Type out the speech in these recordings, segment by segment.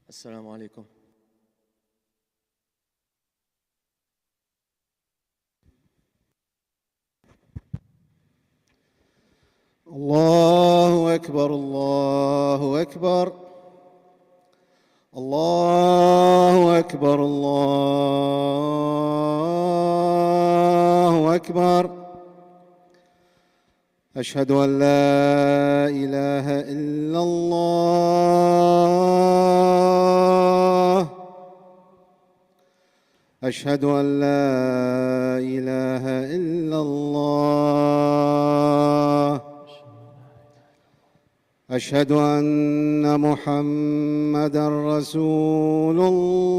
السلام عليكم. الله أكبر الله أكبر الله أكبر الله أكبر. أشهد أن لا إله إلا الله. أشهد أن لا إله إلا الله. أشهد أن محمدًا رسول الله.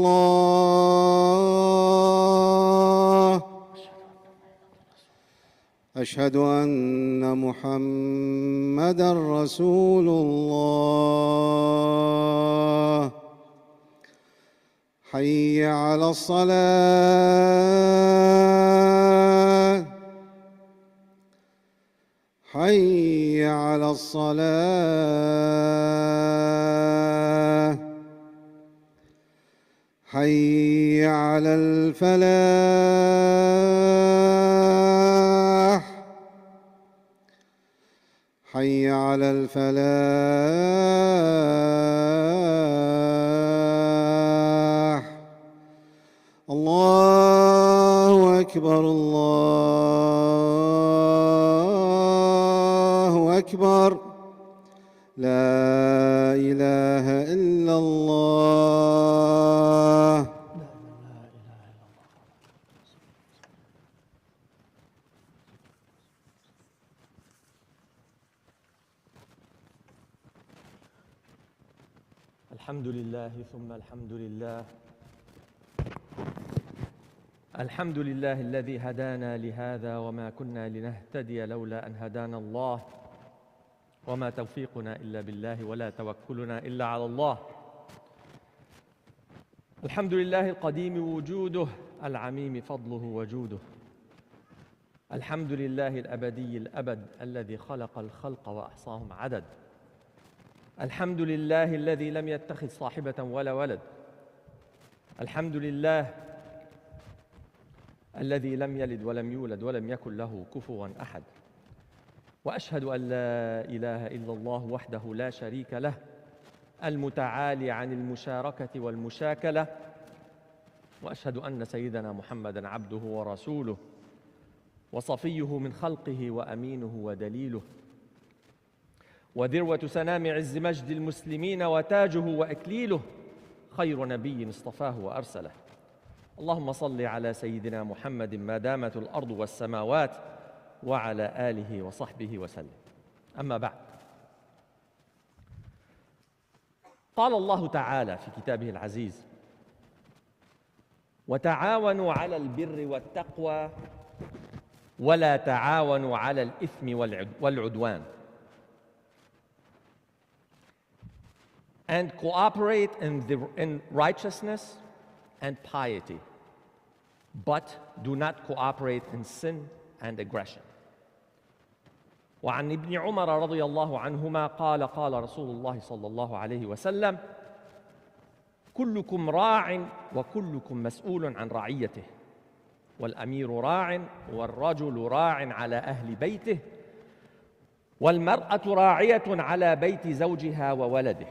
أشهد أن محمدًا رسول الله. حي على الصلاة. حي على الصلاة. حي على الفلاح. حي على الفلاح. الله أكبر الله أكبر. لا إله إلا الله. الحمد لله ثم الحمد لله. الحمد لله الذي هدانا لهذا وما كنا لنهتدي لولا أن هدانا الله، وما توفيقنا إلا بالله ولا توكلنا إلا على الله. الحمد لله القديم وجوده، العميم فضله وجوده. الحمد لله الأبدي الأبد الذي خلق الخلق وأحصاهم عدد. الحمد لله الذي لم يتخذ صاحبة ولا ولد. الحمد لله الذي لم يلد ولم يولد ولم يكن له كفوا أحد. وأشهد أن لا إله إلا الله وحده لا شريك له، المتعالي عن المشاركة والمشاكلة. وأشهد أن سيدنا محمدًا عبده ورسوله وصفيه من خلقه وأمينه ودليله، وذروة سنام عز مجد المسلمين وتاجه وإكليله، خير نبي اصطفاه وأرسله. اللهم صل على سيدنا محمد ما دامت الأرض والسماوات، وعلى آله وصحبه وسلم. أما بعد، قال الله تعالى في كتابه العزيز: وتعاونوا على البر والتقوى ولا تعاونوا على الإثم والعدوان. And cooperate in righteousness and piety, but do not cooperate in sin and aggression. وعن ابن عمر رضي الله عنهما قال: قال رسول الله صلى الله عليه وسلم: كلكم راع وكلكم مسؤول عن رعيته، والأمير راع والرجل راع على أهل بيته، والمرأة راعية على بيت زوجها وولده.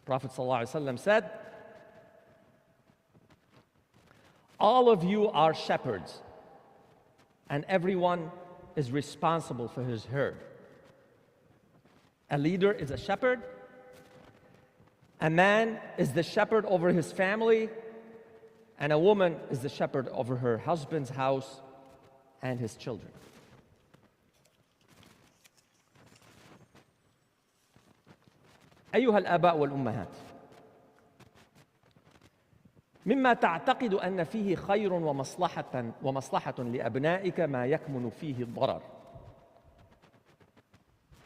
Prophet ﷺ said, all of you are shepherds, and everyone is responsible for his herd. A leader is a shepherd. A man is the shepherd over his family, and a woman is the shepherd over her husband's house and his children. أيها الآباء والأمهات، مما تعتقد أن فيه خير ومصلحة لأبنائك ما يكمن فيه الضرر.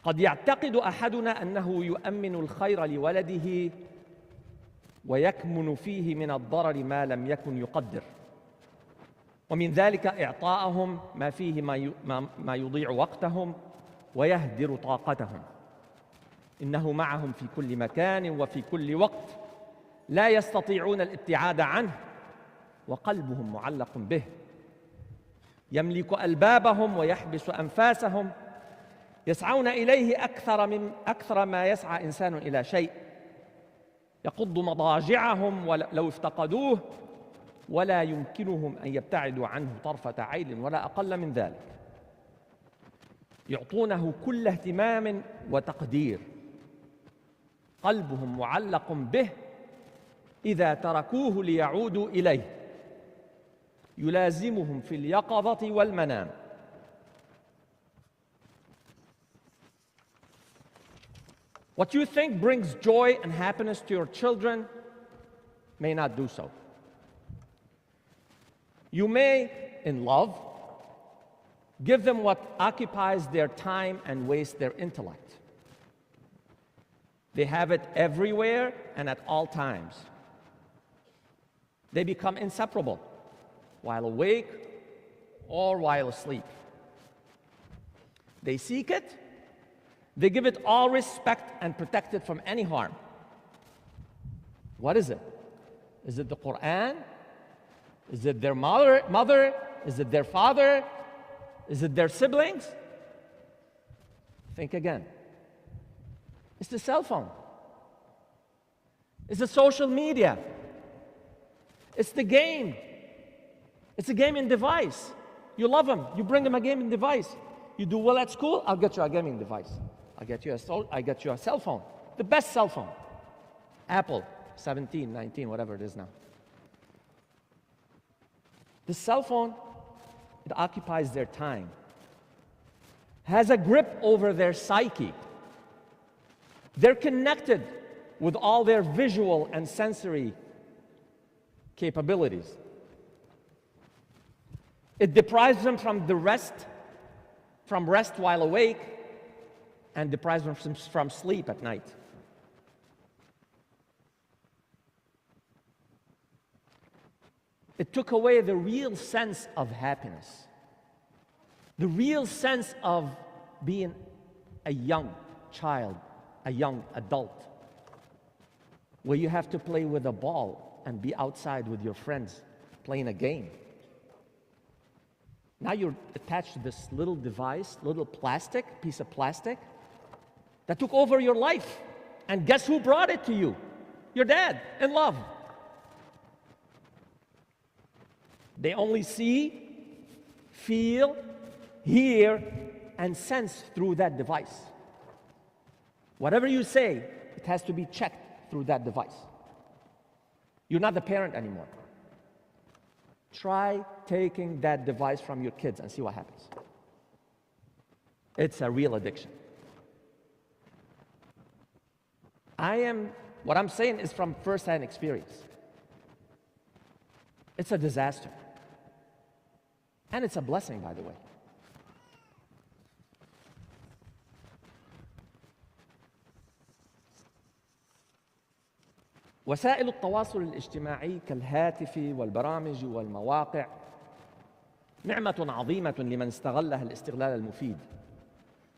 قد يعتقد أحدنا أنه يؤمن الخير لولده ويكمن فيه من الضرر ما لم يكن يقدر، ومن ذلك إعطاءهم ما فيه ما يضيع وقتهم ويهدر طاقتهم. إنه معهم في كل مكان وفي كل وقت لا يستطيعون الابتعاد عنه وقلبهم معلق به يملك ألبابهم ويحبس أنفاسهم يسعون إليه أكثر ما يسعى إنسان إلى شيء يقض مضاجعهم لو افتقدوه ولا يمكنهم أن يبتعدوا عنه طرفة عين ولا أقل من ذلك يعطونه كل اهتمام وتقدير قلبهم معلق به إذا تركوه ليعودوا إليه يلازمهم في اليقظة والمنام. What you think brings joy and happiness to your children may not do so. You may, in love, give them what occupies their time and wastes their intellect. They have it everywhere and at all times. They become inseparable while awake or while asleep. They seek it, they give it all respect and protect it from any harm. What is it? Is it the Quran? Is it their mother? Is it their father? Is it their siblings? Think again. It's the cell phone. It's the social media. It's the game. It's a gaming device. You love them. You bring them a gaming device. You do well at school, I'll get you a gaming device. I'll get you a cell phone. The best cell phone. Apple, 17, 19, whatever it is now. The cell phone, it occupies their time, has a grip over their psyche. They're connected with all their visual and sensory capabilities. It deprives them from rest while awake, and deprives them from sleep at night. It took away the real sense of happiness, the real sense of being a young child, a young adult, where you have to play with a ball and be outside with your friends playing a game. Now you're attached to this little device, little piece of plastic, that took over your life. And guess who brought it to you? Your dad, in love. They only see, feel, hear, and sense through that device. Whatever you say, it has to be checked through that device. You're not the parent anymore. Try taking that device from your kids and see what happens. It's a real addiction. What I'm saying is from first-hand experience. It's a disaster. And it's a blessing, by the way. وسائل التواصل الاجتماعي كالهاتف والبرامج والمواقع نعمة عظيمة لمن استغلها الاستغلال المفيد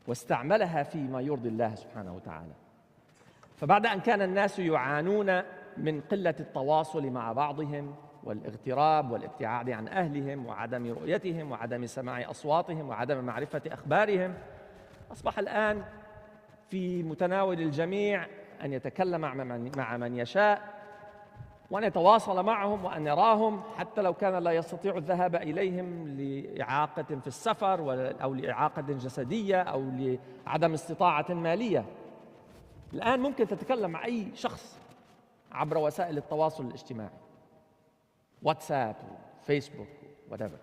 واستعملها فيما يرضي الله سبحانه وتعالى. فبعد أن كان الناس يعانون من قلة التواصل مع بعضهم والاغتراب والابتعاد عن أهلهم وعدم رؤيتهم وعدم سماع أصواتهم وعدم معرفة أخبارهم، أصبح الآن في متناول الجميع أن يتكلم مع من يشاء وأن يتواصل معهم وأن يراهم حتى لو كان لا يستطيع الذهاب إليهم لإعاقة في السفر أو لإعاقة جسدية أو لعدم استطاعة مالية. الآن ممكن تتكلم مع أي شخص عبر وسائل التواصل الاجتماعي، واتساب، فيسبوك، whatever.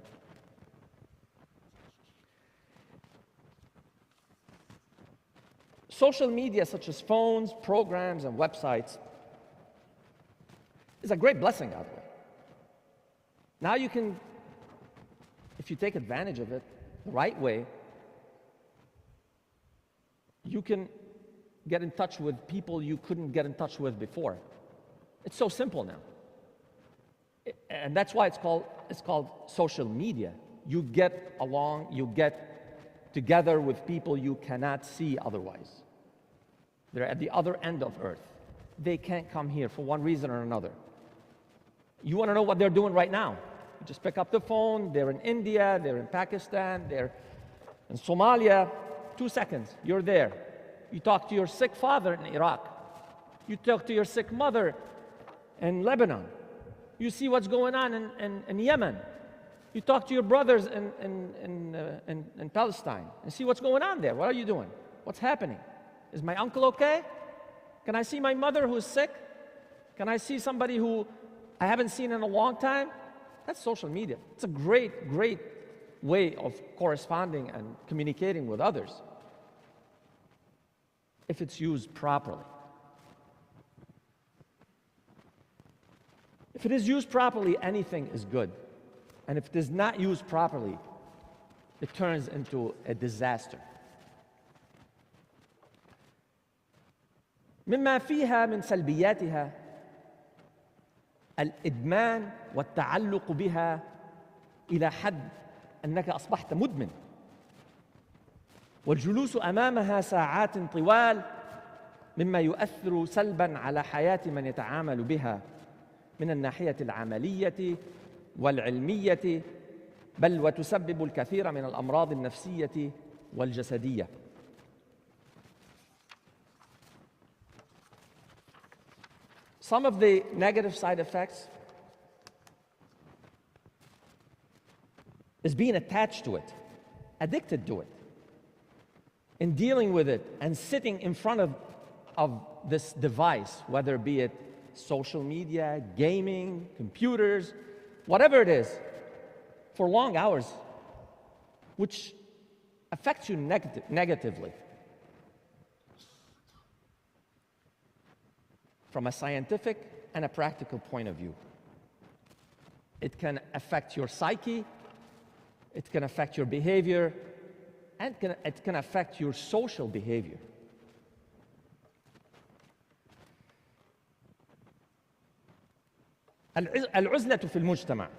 Social media such as phones, programs, and websites is a great blessing, by the way. Now you can, if you take advantage of it the right way, you can get in touch with people you couldn't get in touch with before. It's so simple now. And that's why it's called social media. You get along, you get together with people you cannot see otherwise. They're at the other end of Earth. They can't come here for one reason or another. You want to know what they're doing right now? You just pick up the phone. They're in India, they're in Pakistan, they're in Somalia. 2 seconds, you're there. You talk to your sick father in Iraq. You talk to your sick mother in Lebanon. You see what's going on in Yemen. You talk to your brothers in Palestine and see what's going on there. What are you doing? What's happening? Is my uncle okay? Can I see my mother who's sick? Can I see somebody who I haven't seen in a long time? That's social media. It's a great, great way of corresponding and communicating with others if it's used properly. If it is used properly, anything is good. And if it is not used properly, it turns into a disaster. مما فيها من سلبياتها الإدمان والتعلق بها إلى حد أنك أصبحت مدمن، والجلوس أمامها ساعات طوال مما يؤثر سلباً على حياة من يتعامل بها من الناحية العملية والعلمية، بل وتسبب الكثير من الأمراض النفسية والجسدية. Some of the negative side effects is being attached to it, addicted to it, in dealing with it and sitting in front of this device, whether be it social media, gaming, computers, whatever it is, for long hours, which affects you negatively. From a scientific and a practical point of view. It can affect your psyche, it can affect your behavior, and it can affect your social behavior. العزلة في المجتمع.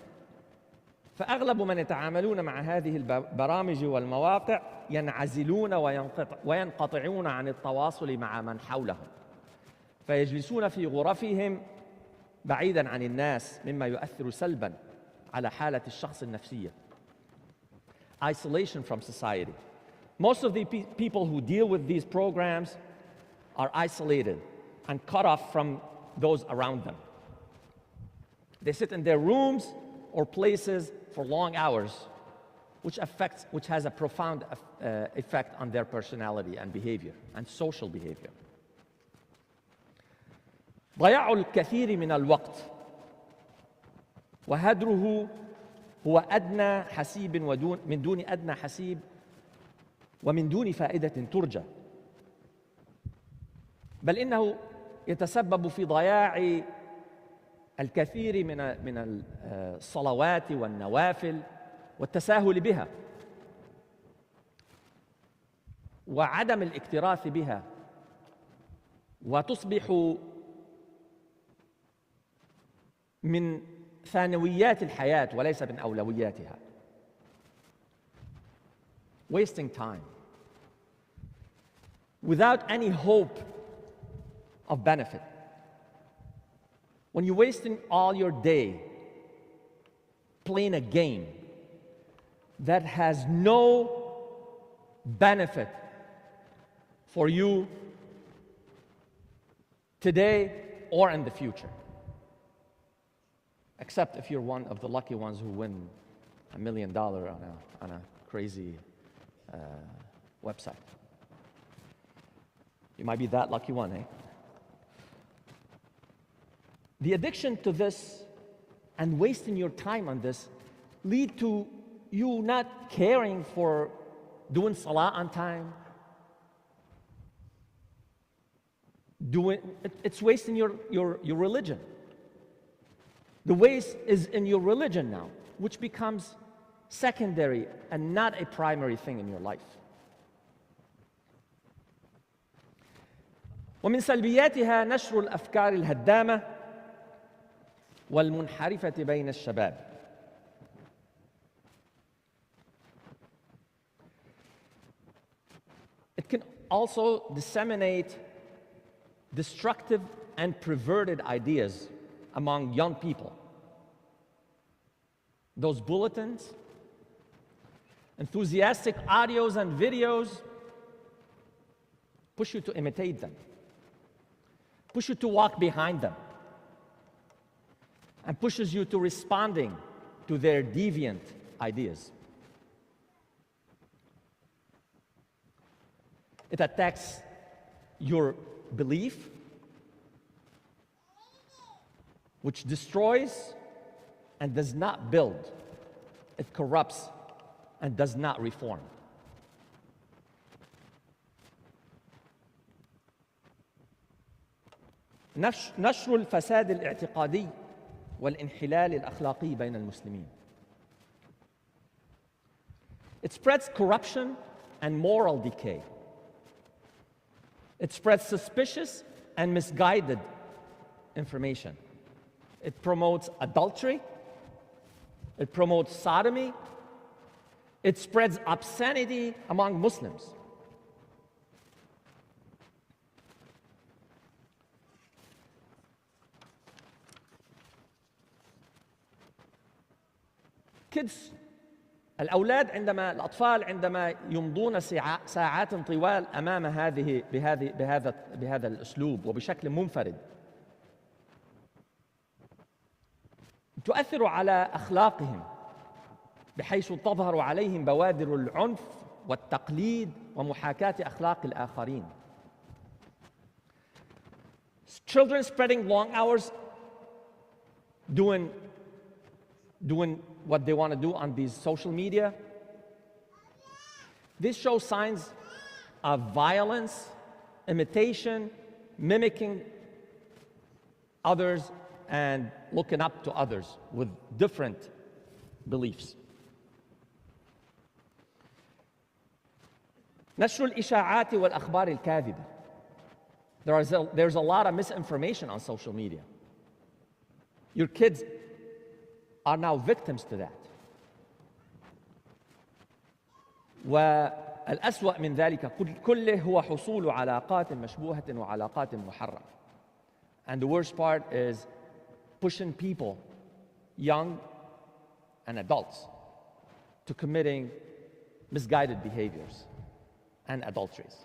فأغلب من يتعاملون مع هذه البرامج والمواقع ينعزلون وينقطعون عن التواصل مع من حولهم. فيجلسون في غرفهم بعيداً عن الناس مما يؤثر سلباً على حالة الشخص النفسية. Isolation from society. Most of the people who deal with these programs are isolated and cut off from those around them. They sit in their rooms or places for long hours, which has a profound effect on their personality and behavior and social behavior. ضياع الكثير من الوقت وهدره هو أدنى حسيب من دون أدنى حسيب ومن دون فائدة ترجى، بل إنه يتسبب في ضياع الكثير من الصلوات والنوافل والتساهل بها وعدم الاكتراث بها، وتصبح من ثانويات الحياة وليس من أولوياتها. Wasting time without any hope of benefit. When you're wasting all your day playing a game that has no benefit for you today or in the future. Except if you're one of the lucky ones who win $1 million on a crazy website. You might be that lucky one, eh? The addiction to this and wasting your time on this lead to you not caring for doing salah on time. It's wasting your religion. The waste is in your religion now, which becomes secondary and not a primary thing in your life. ومن سلبياتها نشر الأفكار الهدامة والمنحرفة بين الشباب. It can also disseminate destructive and perverted ideas among young people. Those bulletins, enthusiastic audios and videos push you to imitate them, push you to walk behind them, and pushes you to responding to their deviant ideas. It attacks your belief, which destroys and does not build. It corrupts and does not reform. نشر الفساد الاعتقادي والانحلال الأخلاقي بين المسلمين. It spreads corruption and moral decay. It spreads suspicious and misguided information. It promotes adultery. It promotes sodomy. It spreads obscenity among Muslims. Kids, الأطفال عندما يمضون ساعات طوال أمام بهذا الأسلوب وبشكل منفرد تؤثر على أخلاقهم بحيث تظهر عليهم بوادر العنف والتقليد ومحاكاة أخلاق الآخرين. Children spending long hours doing what they want to do on these social media. This shows signs of violence, imitation, mimicking others, and looking up to others with different beliefs. نشر الإشاعات والأخبار الكاذبة. There's a lot of misinformation on social media. Your kids are now victims to that. والأسوأ من ذلك كله هو حصول علاقات مشبوهة وعلاقات محرمة. And the worst part is pushing people, young and adults, to committing misguided behaviors and adulteries.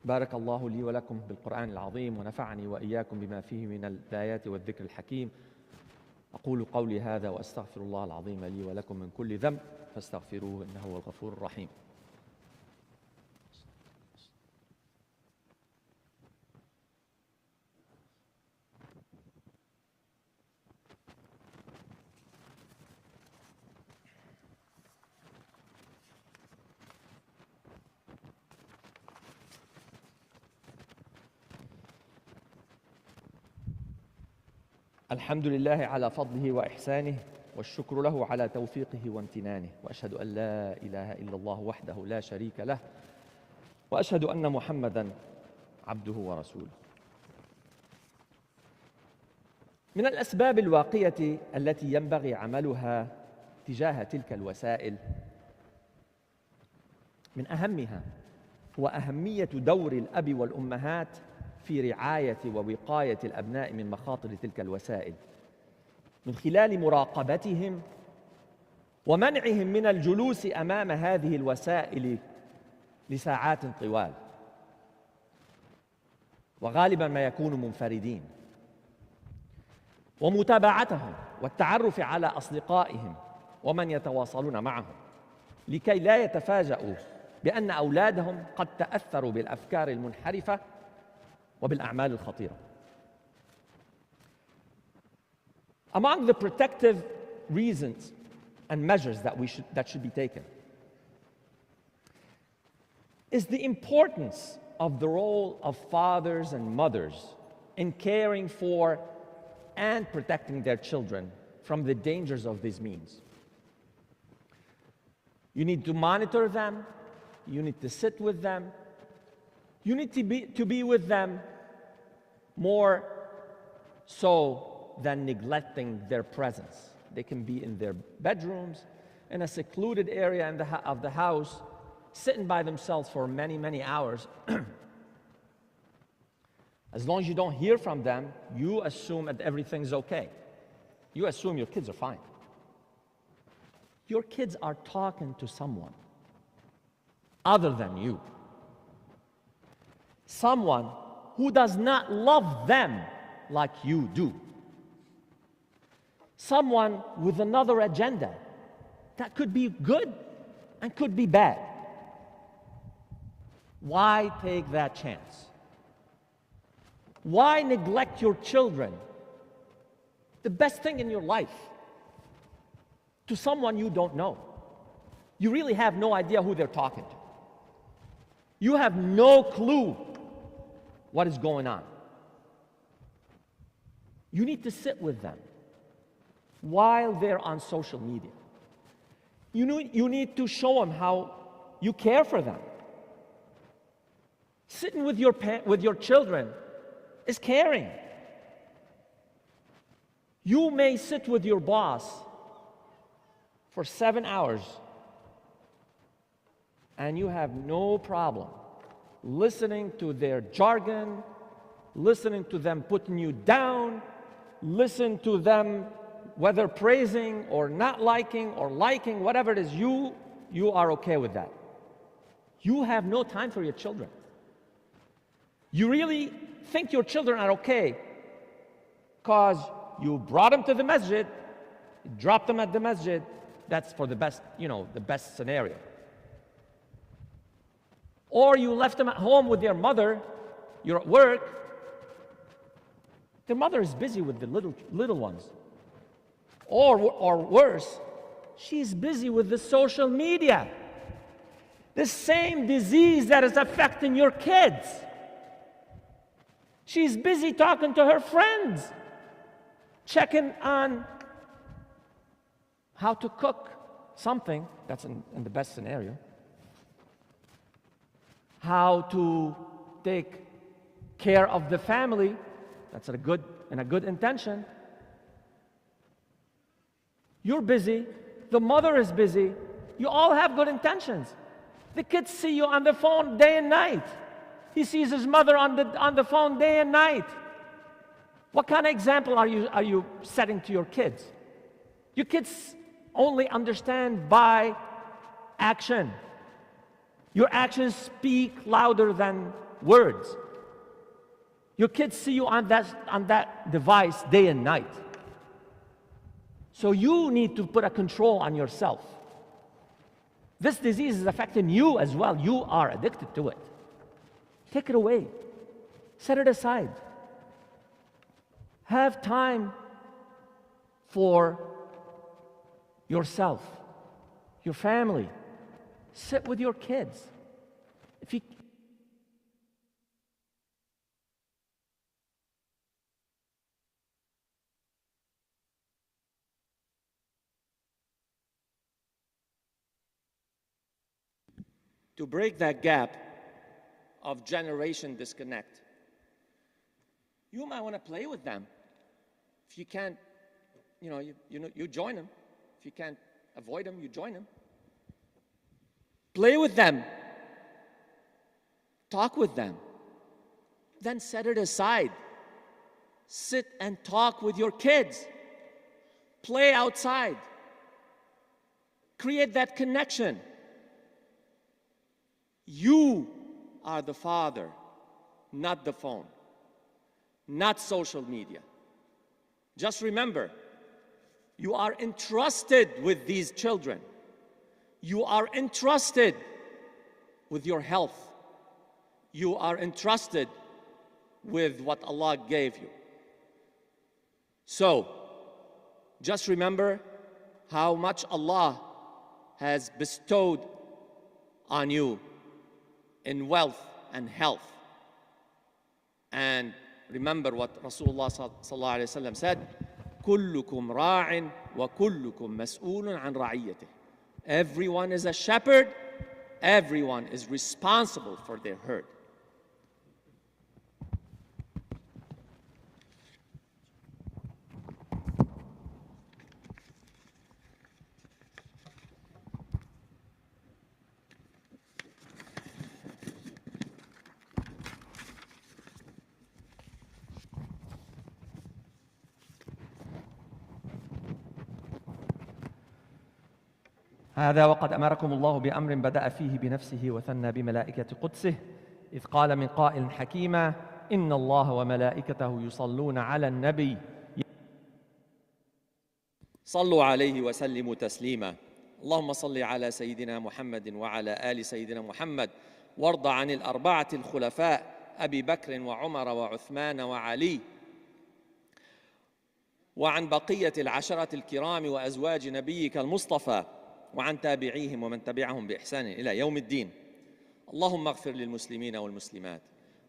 بارك الله لي ولكم بالقرآن العظيم ونفعني وإياكم بما فيه من الآيات والذكر الحكيم. أقول قولي هذا وأستغفر الله العظيم لي ولكم من كل ذنب فاستغفروه إنه هو الغفور الرحيم. الحمد لله على فضله وإحسانه والشكر له على توفيقه وامتنانه وأشهد أن لا إله إلا الله وحده لا شريك له وأشهد أن محمدًا عبده ورسوله. من الأسباب الواقية التي ينبغي عملها تجاه تلك الوسائل من أهمها هو أهمية دور الأب والأمهات في رعاية ووقاية الأبناء من مخاطر تلك الوسائل من خلال مراقبتهم ومنعهم من الجلوس أمام هذه الوسائل لساعات طوال، وغالباً ما يكونوا منفردين، ومتابعتهم والتعرف على أصدقائهم ومن يتواصلون معهم لكي لا يتفاجؤوا بأن أولادهم قد تأثروا بالأفكار المنحرفة وبالأعمال الخطيرة. Among the protective reasons and measures that should be taken is the importance of the role of fathers and mothers in caring for and protecting their children from the dangers of these means. You need to monitor them, you need to sit with them, you need to be with them more so than neglecting their presence. They can be in their bedrooms, in a secluded area of the house, sitting by themselves for many, many hours, as long as you don't hear from them, you assume that everything's okay. You assume your kids are fine. Your kids are talking to someone other than you. Someone who does not love them like you do. Someone with another agenda that could be good and could be bad. Why take that chance? Why neglect your children, the best thing in your life, to someone you don't know? You really have no idea who they're talking to. You have no clue what is going on. You need to sit with them while they're on social media. You need to show them how you care for them. Sitting with your children is caring. You may sit with your boss for 7 hours and you have no problem listening to their jargon, listening to them putting you down, listen to them whether praising or not liking or liking, whatever it is, you are okay with that. You have no time for your children. You really think your children are okay because you brought them to the masjid, you dropped them at the masjid. That's for the best, the best scenario. Or you left them at home with their mother, you're at work, their mother is busy with the little ones. Or worse, she's busy with the social media. The same disease that is affecting your kids. She's busy talking to her friends, checking on how to cook something, that's in the best scenario, how to take care of the family, that's in a good intention. You're busy, the mother is busy, you all have good intentions. The kids see you on the phone day and night. He sees his mother on the phone day and night. What kind of example are you setting to your kids? Your kids only understand by action. Your actions speak louder than words. Your kids see you on that device day and night. So you need to put a control on yourself. This disease is affecting you as well. You are addicted to it. Take it away. Set it aside. Have time for yourself, your family. Sit with your kids. If you to break that gap of generation disconnect, you might want to play with them. If you can't, you join them. If you can't avoid them, you join them. Play with them. Talk with them. Then set it aside. Sit and talk with your kids. Play outside. Create that connection. You are the father, not the phone, not social media. Just remember, you are entrusted with these children. You are entrusted with your health. You are entrusted with what Allah gave you. So, just remember how much Allah has bestowed on you in wealth and health. And remember what Rasulullah sallallahu alaihi wasallam said, كلكم راع وكلكم مسؤول عن رعيته. Everyone is a shepherd, everyone is responsible for their herd. هذا وقد أمركم الله بأمر بدأ فيه بنفسه وثنى بملائكة قدسه إذ قال من قائل حكيما إن الله وملائكته يصلون على النبي صلوا عليه وسلموا تسليما. اللهم صل على سيدنا محمد وعلى آل سيدنا محمد، وارض عن الأربعة الخلفاء أبي بكر وعمر وعثمان وعلي، وعن بقية العشرة الكرام وأزواج نبيك المصطفى، وعن تابعيهم ومن تبعهم بإحسان إلى يوم الدين. اللهم اغفر للمسلمين والمسلمات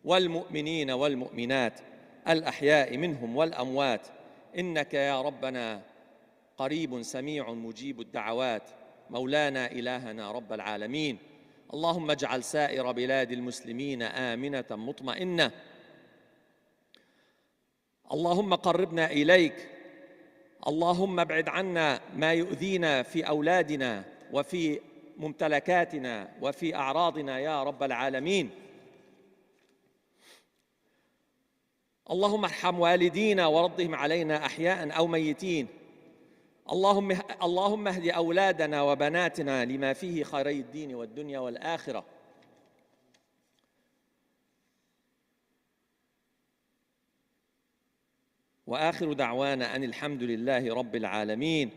والمؤمنين والمؤمنات الأحياء منهم والأموات، إنك يا ربنا قريب سميع مجيب الدعوات، مولانا إلهنا رب العالمين. اللهم اجعل سائر بلاد المسلمين آمنة مطمئنة. اللهم قربنا إليك، اللهم ابعد عنا ما يؤذينا في أولادنا وفي ممتلكاتنا وفي أعراضنا يا رب العالمين. اللهم ارحم والدينا وردهم علينا أحياء أو ميتين. اللهم اهد أولادنا وبناتنا لما فيه خيري الدين والدنيا والآخرة. وآخر دعوانا أن الحمد لله رب العالمين.